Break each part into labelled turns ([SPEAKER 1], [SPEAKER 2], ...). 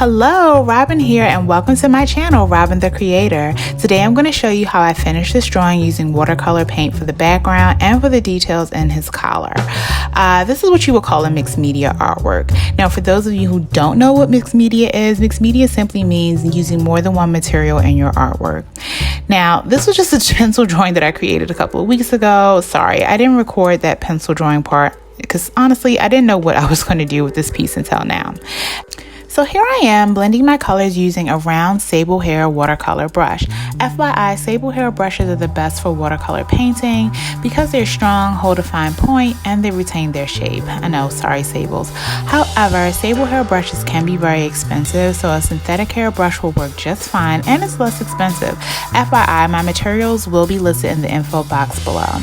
[SPEAKER 1] Hello, Robin here, and welcome to my channel, Robin the Creator. Today I'm going to show you how I finished this drawing using watercolor paint for the background and for the details in his collar. This is what you would call a mixed media artwork. Now, for those of you who don't know what mixed media simply means using more than one material in your artwork. Now, this was just a pencil drawing that I created a couple of weeks ago. Sorry, I didn't record that pencil drawing part because honestly, I didn't know what I was going to do with this piece until now. So here I am blending my colors using a round Sable hair watercolor brush. FYI, Sable hair brushes are the best for watercolor painting because they're strong, hold a fine point, and they retain their shape. I know, sorry Sables. However, Sable hair brushes can be very expensive, so a synthetic hair brush will work just fine and it's less expensive. FYI, my materials will be listed in the info box below.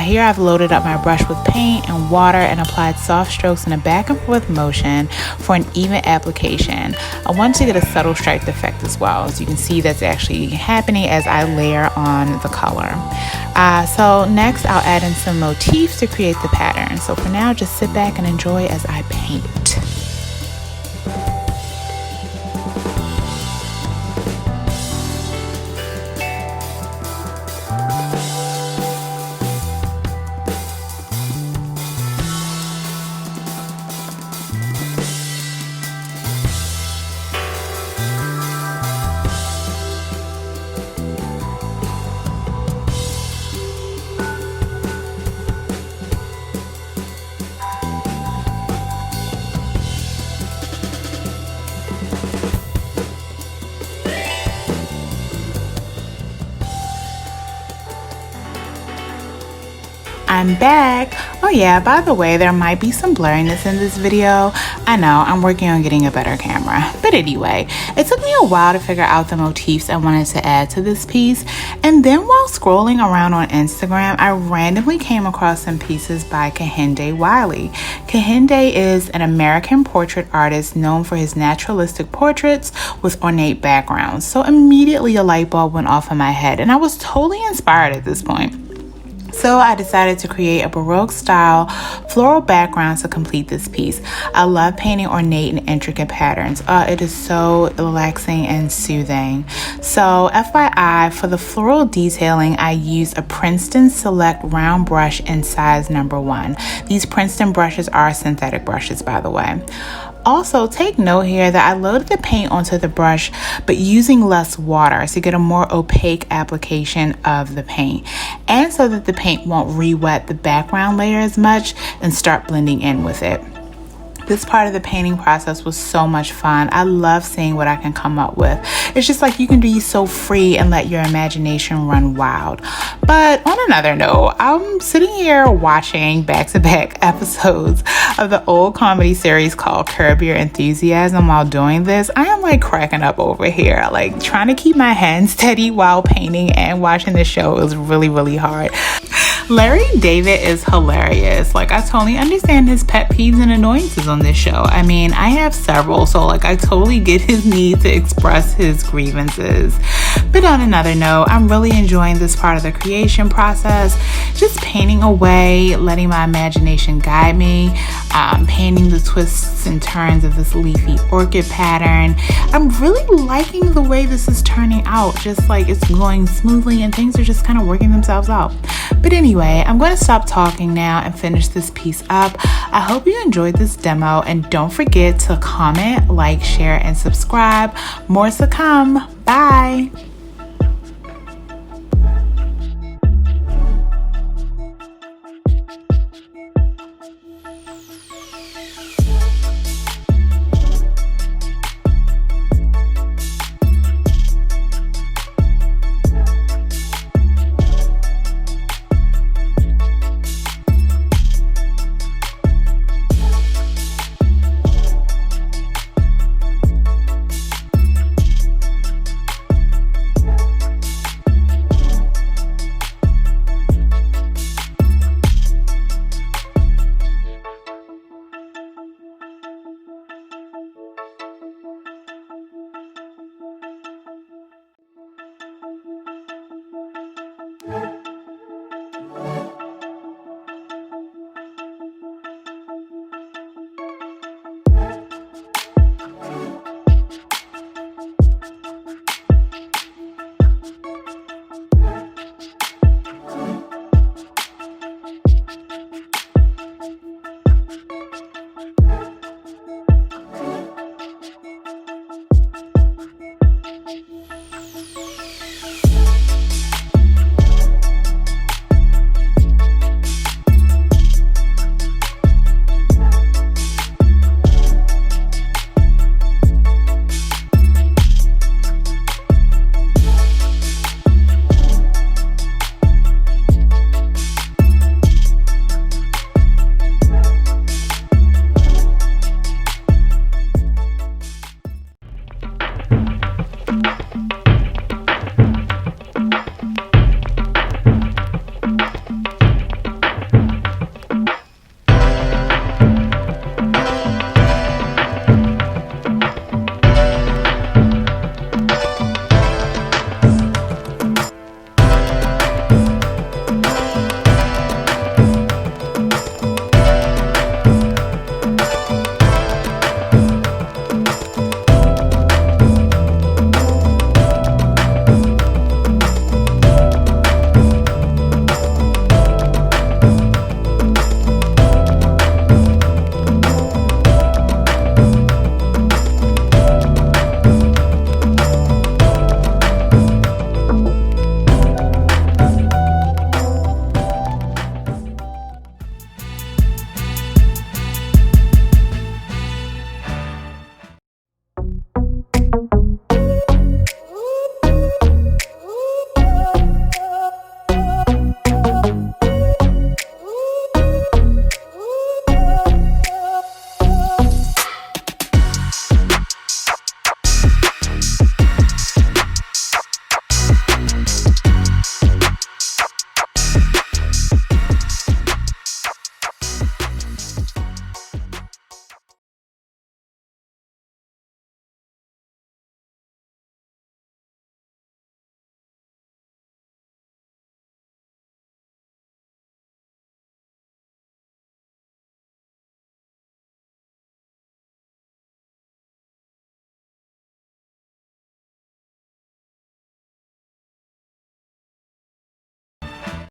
[SPEAKER 1] Here I've loaded up my brush with paint and water and applied soft strokes in a back and forth motion for an even application. I want to get a subtle striped effect as well. As you can see, that's actually happening as I layer on the color. So next I'll add in some motifs to create the pattern. So for now, just sit back and enjoy as I paint. I'm back. Oh yeah, by the way, there might be some blurriness in this video. I know, I'm working on getting a better camera. But anyway, it took me a while to figure out the motifs I wanted to add to this piece. And then while scrolling around on Instagram, I randomly came across some pieces by Willie. Kehinde is an American portrait artist known for his naturalistic portraits with ornate backgrounds. So immediately a light bulb went off in my head and I was totally inspired at this point. So I decided to create a Baroque style floral background to complete this piece. I love painting ornate and intricate patterns. It is so relaxing and soothing. So FYI, for the floral detailing, I used a Princeton Select round brush in size number 1. These Princeton brushes are synthetic brushes, by the way. Also, take note here that I loaded the paint onto the brush, but using less water to get a more opaque application of the paint, and so that the paint won't re-wet the background layer as much and start blending in with it. This part of the painting process was so much fun. I love seeing what I can come up with. It's just like you can be so free and let your imagination run wild. But on another note, I'm sitting here watching back-to-back episodes of the old comedy series called Curb Your Enthusiasm while doing this. I am like cracking up over here. Like trying to keep my hands steady while painting and watching the show is really, really hard. Larry David is hilarious. Like, I totally understand his pet peeves and annoyances on this show. I mean, I have several, so like I totally get his need to express his grievances. But on another note, I'm really enjoying this part of the creation process. Just painting away, letting my imagination guide me, painting the twists and turns of this leafy orchid pattern. I'm really liking the way this is turning out. Just like it's going smoothly and things are just kind of working themselves out. But anyway, I'm going to stop talking now and finish this piece up. I hope you enjoyed this demo and don't forget to comment, like, share, and subscribe. More to come. Bye.